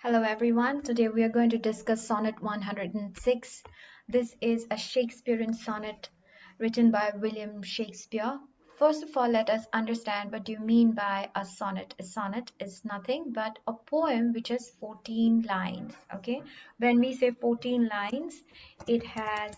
Hello everyone. Today we are going to discuss Sonnet 106. This is a Shakespearean sonnet written by William Shakespeare. First of all, let us understand what do you mean by a sonnet. A sonnet is nothing but a poem which has 14 lines. Okay? When we say 14 lines, it has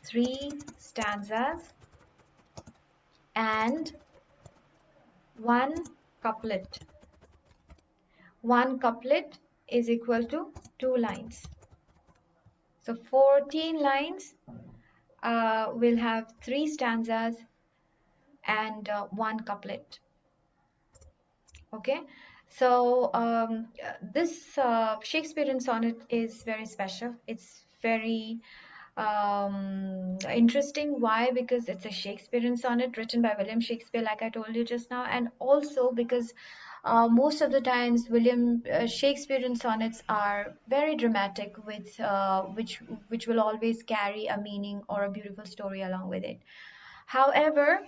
3 stanzas and one couplet. One couplet is equal to 2 lines. So 14 lines will have 3 stanzas and one couplet. Okay, so this Shakespearean sonnet is very special. It's very interesting. Why? Because it's a Shakespearean sonnet written by William Shakespeare, like I told you just now, and also because most of the times William Shakespearean sonnets are very dramatic, with which will always carry a meaning or a beautiful story along with it. However,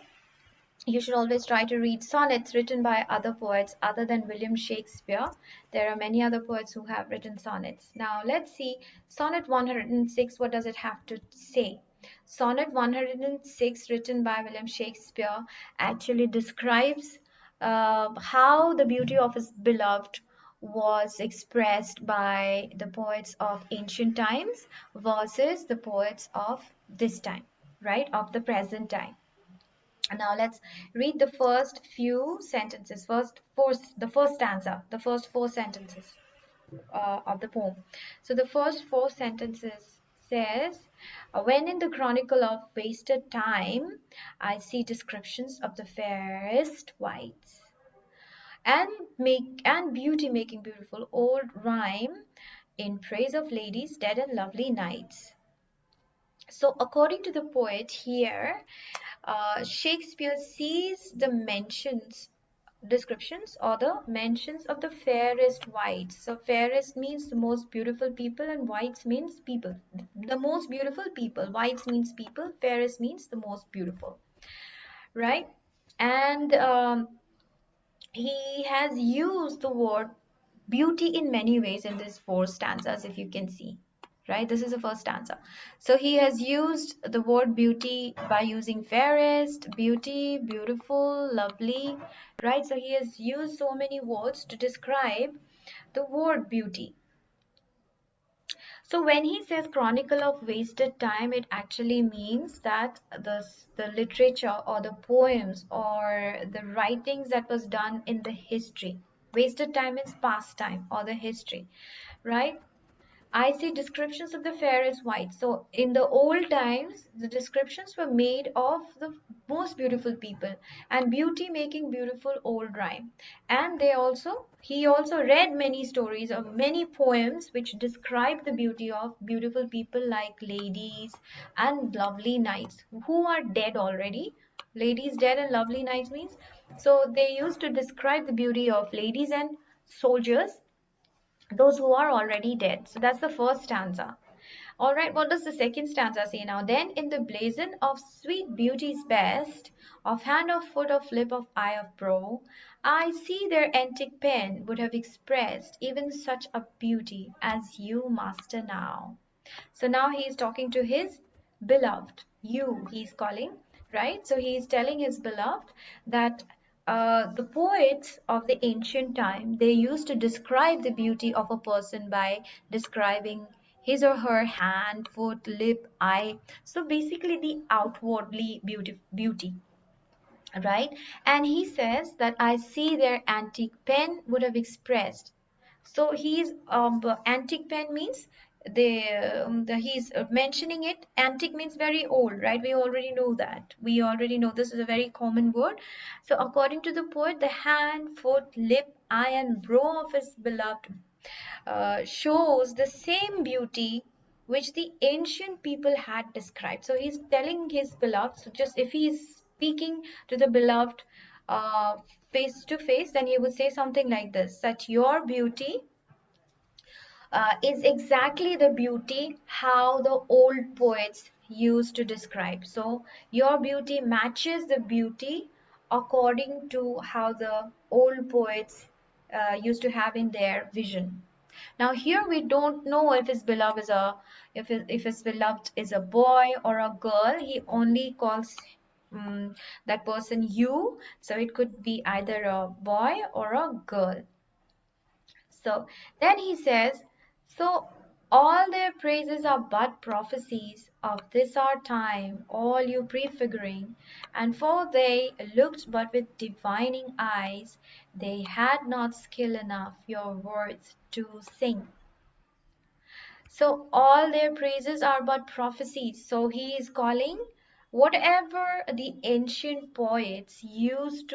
you should always try to read sonnets written by other poets other than William Shakespeare. There are many other poets who have written sonnets. Now, let's see Sonnet 106. What does it have to say? Sonnet 106, written by William Shakespeare, actually describes how the beauty of his beloved was expressed by the poets of ancient times versus the poets of this time, right? Of the present time. Now let's read the first few sentences. The first stanza, the first 4 sentences of the poem. So the first 4 sentences says, "When in the chronicle of wasted time, I see descriptions of the fairest wights, and beauty making beautiful old rhyme in praise of ladies dead and lovely knights." So according to the poet here, Shakespeare sees the descriptions or the mentions of the fairest whites. So fairest means the most beautiful people and whites means people. The most beautiful people. Whites means people. Fairest means the most beautiful. Right? And he has used the word beauty in many ways in these 4 stanzas, if you can see. Right, this is the first stanza. So he has used the word beauty by using fairest, beauty, beautiful, lovely. Right, so he has used so many words to describe the word beauty. So when he says chronicle of wasted time, it actually means that the literature or the poems or the writings that was done in the history. Wasted time is past time or the history, right? I see descriptions of the fairest white. So in the old times, the descriptions were made of the most beautiful people and beauty making beautiful old rhyme. And he also read many stories of many poems which describe the beauty of beautiful people like ladies and lovely knights who are dead already. Ladies dead and lovely knights means, so they used to describe the beauty of ladies and soldiers, those who are already dead. So that's the first stanza. All right, what does the second stanza say now? Then in the blazon of sweet beauty's best, of hand, of foot, of lip, of eye, of brow, I see their antique pen would have expressed even such a beauty as you master now. So now he is talking to his beloved, you, he's calling, right? So he is telling his beloved that the poets of the ancient time, they used to describe the beauty of a person by describing his or her hand, foot, lip, eye. So basically the outwardly beauty, right? And he says that I see their antique pen would have expressed. So he's antique pen means he's mentioning it. Antique means very old, right? We already know that. We already know this is a very common word. So according to the poet, the hand, foot, lip, eye, and brow of his beloved shows the same beauty which the ancient people had described. So he's telling his beloved, so just if he's speaking to the beloved uh, face to face, then he would say something like this, that your beauty is exactly the beauty how the old poets used to describe. So your beauty matches the beauty according to how the old poets used to have in their vision. Now here we don't know if his beloved is a if his beloved is a boy or a girl. He only calls that person you, so it could be either a boy or a girl. So then he says, so all their praises are but prophecies of this our time, all you prefiguring, and for they looked but with divining eyes, they had not skill enough your words to sing. So all their praises are but prophecies. So he is calling whatever the ancient poets used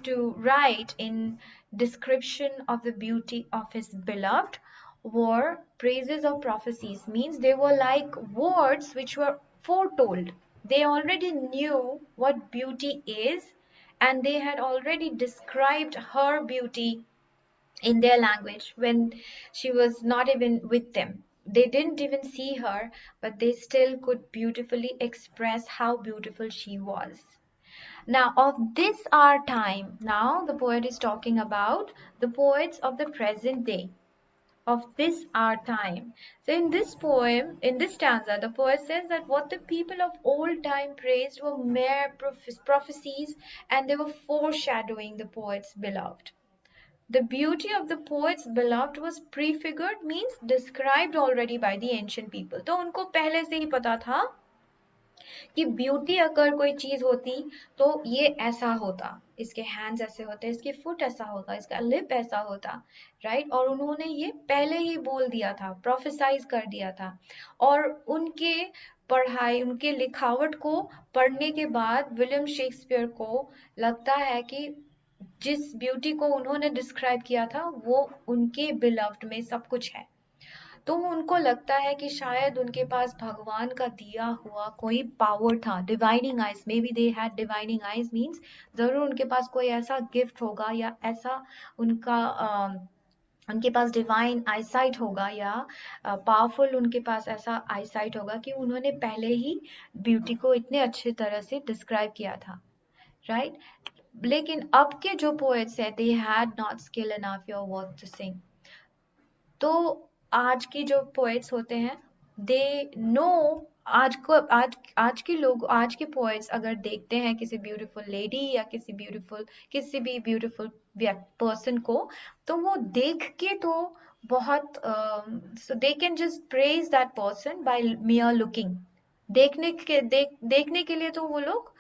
to write in description of the beauty of his beloved were praises or prophecies. Means they were like words which were foretold. They already knew what beauty is, and they had already described her beauty in their language when she was not even with them. They didn't even see her, but they still could beautifully express how beautiful she was. Now, of this our time, now the poet is talking about the poets of the present day, of this our time. So, in this poem, in this stanza, the poet says that what the people of old time praised were mere prophecies, and they were foreshadowing the poet's beloved. The beauty of the poet's beloved was prefigured, means described already by the ancient people. तो उनको पहले से ही पता था कि beauty अगर कोई चीज होती तो ये ऐसा होता, इसके हैंड्स ऐसे होते, इसके फुट ऐसा होता, इसका लिप ऐसा होता, राइट। और उन्होंने ये पहले ही बोल दिया था, प्रोफेसाइज कर दिया था। और उनके पढ़ाई, उनके लिखावट को पढ़ने के बाद विलियम शेक्सपियर को लगता है कि जिस ब्यूटी को उन्होंने डिस्क्राइब किया था वो उनके बिलव्ड में सब कुछ है। तो उनको लगता है कि शायद उनके पास भगवान का दिया हुआ कोई पावर था, divining eyes, may be they had divining eyes, means जरूर उनके पास कोई ऐसा गिफ्ट होगा या ऐसा उनका उनके पास डिवाइन आईसाइट होगा या पावरफुल उनके पास ऐसा आईसाइट होगा कि उन्होंने पहले ही ब्यूटी को इतने अच्छे तरह से डिस्क्राइब किया था, राइट। लेकिन अब के जो पोएट्स है, they had not skill enough your work to sing. तो आज की जो पोएट्स होते हैं, दे नो, आज के लोग, आज के पोएट्स अगर देखते हैं किसी ब्यूटीफुल लेडी या किसी भी ब्यूटीफुल पर्सन को, तो वो देख के तो बहुत they can just praise that person by मियर looking. देखने के लिए तो वो लोग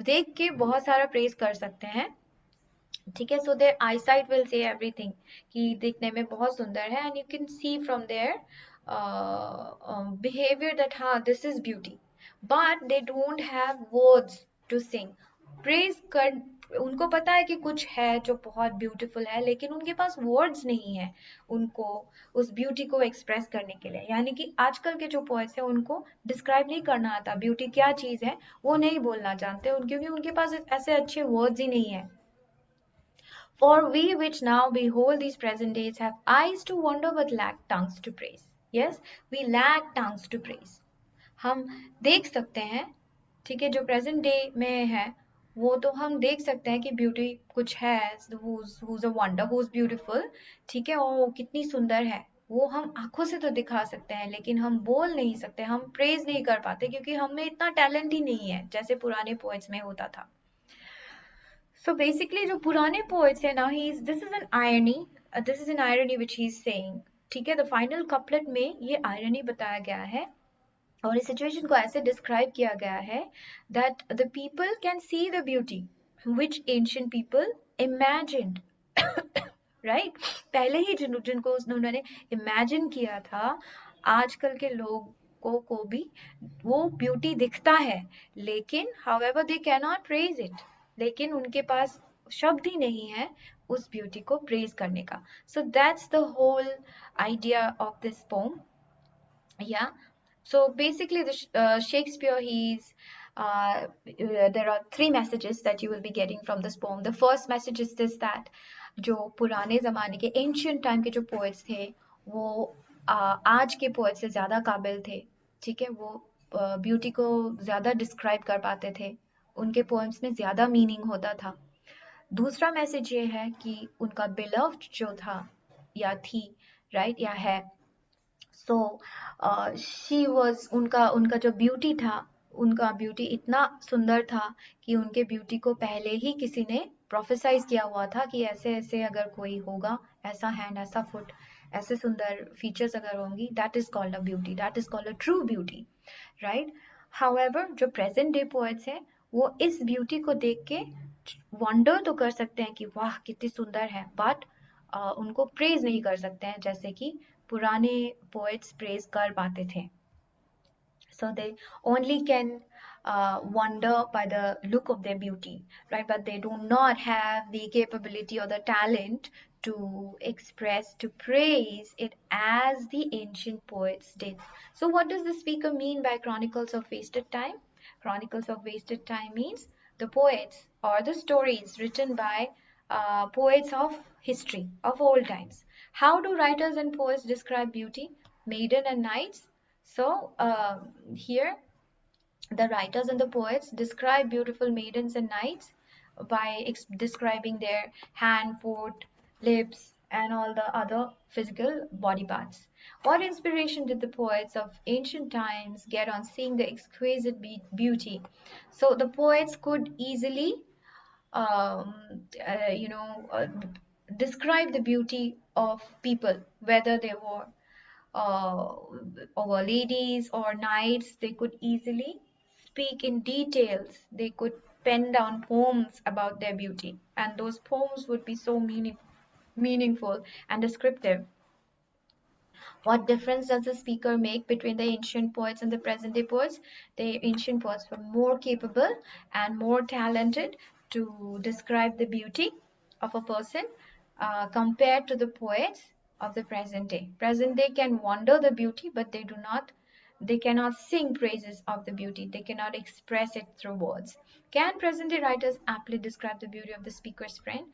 देख के बहुत सारा प्रेज कर सकते हैं, ठीक है। So their eyesight will say everything, कि देखने में बहुत सुंदर है, and you can see from their behaviour that हाँ this is beauty, but they don't have words to sing praise कर। उनको पता है कि कुछ है जो बहुत ब्यूटीफुल है, लेकिन उनके पास वर्ड्स नहीं है उनको उस ब्यूटी को एक्सप्रेस करने के लिए। यानी कि आजकल के जो पोएट्स हैं उनको डिस्क्राइब नहीं करना आता, ब्यूटी क्या चीज है वो नहीं बोलना जानते, क्योंकि उनके पास ऐसे अच्छे वर्ड्स ही नहीं है। For we which now behold these present days have eyes to wonder but lack tongues to praise. Yes, we lack tongues to praise. हम देख सकते हैं, ठीक है, जो प्रेजेंट डे में है वो तो हम देख सकते हैं कि ब्यूटी कुछ है, who's a wonder, who's beautiful, ठीक है, और वो कितनी सुंदर है, वो हम आंखों से तो दिखा सकते हैं, लेकिन हम बोल नहीं सकते, हम प्रेज नहीं कर पाते, क्योंकि हम में इतना टैलेंट ही नहीं है जैसे पुराने पोएट्स में होता था। So basically जो पुराने poets है ना, this is an irony, this is an irony which he is saying, ठीक है। The final couplet में ये irony बताया गया है और इस situation को ऐसे describe किया गया है that the people can see the beauty which ancient people imagined, right? पहले ही जिनको उन्होंने imagine किया था, आजकल के लोगों को भी वो ब्यूटी दिखता है, लेकिन however they cannot praise it, लेकिन उनके पास शब्द ही नहीं है उस ब्यूटी को प्रेज करने का। So that's the whole idea of this poem, yeah. So basically, Shakespeare, there are three messages that you will be getting from this poem. The first message is this, that जो पुराने ज़माने के ancient time के जो poets थे वो आज के poets से ज़्यादा काबिल थे, ठीक है, वो ब्यूटी को ज़्यादा डिस्क्राइब कर पाते थे, उनके पोएम्स में ज़्यादा मीनिंग होता था। दूसरा मैसेज ये है कि उनका beloved जो था या थी, राइट, या है, सो शी वॉज, उनका उनका जो ब्यूटी था, उनका ब्यूटी इतना सुंदर था कि उनके ब्यूटी को पहले ही किसी ने प्रोफेसाइज किया हुआ था कि ऐसे ऐसे अगर कोई होगा, ऐसा हैंड, ऐसा फुट, ऐसे सुंदर फीचर्स अगर होंगी, that is called a beauty, that is called a true beauty, right. However जो प्रेजेंट डे पोएट्स हैं, वो इस ब्यूटी को देख के वंडर तो कर सकते हैं कि वाह कितनी सुंदर है, बट उनको प्रेज नहीं कर सकते हैं जैसे कि पुराने पोएट्स प्रेज कर पाते थे। So they only can wonder by the look of their beauty, right? But they do not have the capability or the talent to express, to praise it as the ancient poets did. So what does the speaker mean by Chronicles of Wasted Time? Chronicles of Wasted Time means the poets or the stories written by poets of history, of old times. How do writers and poets describe beauty? Maiden and knights. So here the writers and the poets describe beautiful maidens and knights by describing their hand, foot, lips, and all the other physical body parts. What inspiration did the poets of ancient times get on seeing the exquisite beauty? So the poets could easily, um, uh, you know, uh, describe the beauty of people, whether they were uh, over ladies or knights. They could easily speak in details. They could pen down poems about their beauty, and those poems would be so meaningful and descriptive. What difference does the speaker make between the ancient poets and the present day poets? The ancient poets were more capable and more talented to describe the beauty of a person compared to the poets of the present day. Present day can wonder the beauty, but they cannot sing praises of the beauty. They cannot express it through words. Can present day writers aptly describe the beauty of the speaker's friend?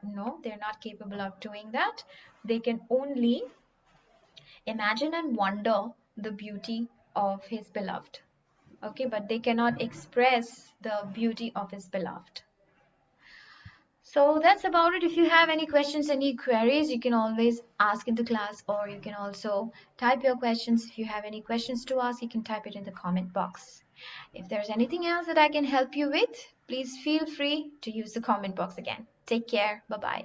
No, they're not capable of doing that. They can only imagine and wonder the beauty of his beloved. Okay, but they cannot express the beauty of his beloved. So that's about it. If you have any questions, any queries, you can always ask in the class, or you can also type your questions. If you have any questions to ask, you can type it in the comment box. If there's anything else that I can help you with, please feel free to use the comment box again. Take care. Bye bye.